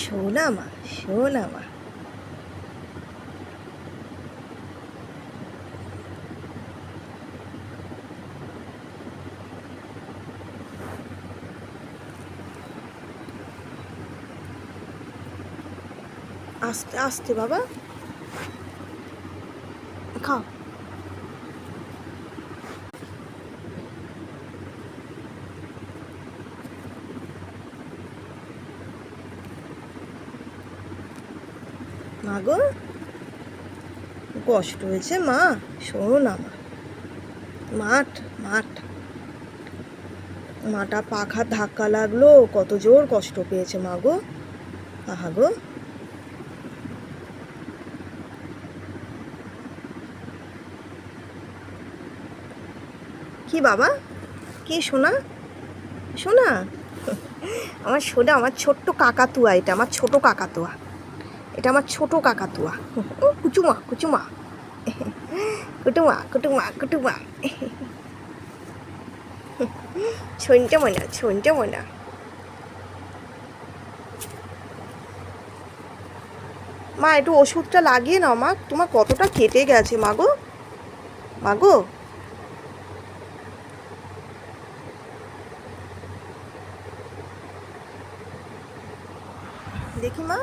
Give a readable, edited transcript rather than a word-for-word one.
শোনা মা, শোনা মা। আস্তে আস্তে বাবা, খাও। মা গো, কষ্ট হয়েছে মা, শোনো না মা। মাঠ মাঠ মাটা পাখার ধাক্কা লাগলো, কত জোর কষ্ট পেয়েছে মা গো। আহা গো। কি বাবা, কি সোনা? সোনা, আমার সোনা, আমার ছোট্ট কাকাতুয়া, এটা আমার ছোট কাকাতুয়া, এটা আমার ছোট কাকাতুয়া। কুচুমা কুচুমা, কুটুমা কুটুমা কুটুমা। শুনতে মনে, শুনতে মনে। মা একটু ওষুধটা লাগিয়ে নাও মা, তোমার কতটা কেটে গেছে মা গো। মা গো, দেখি মা।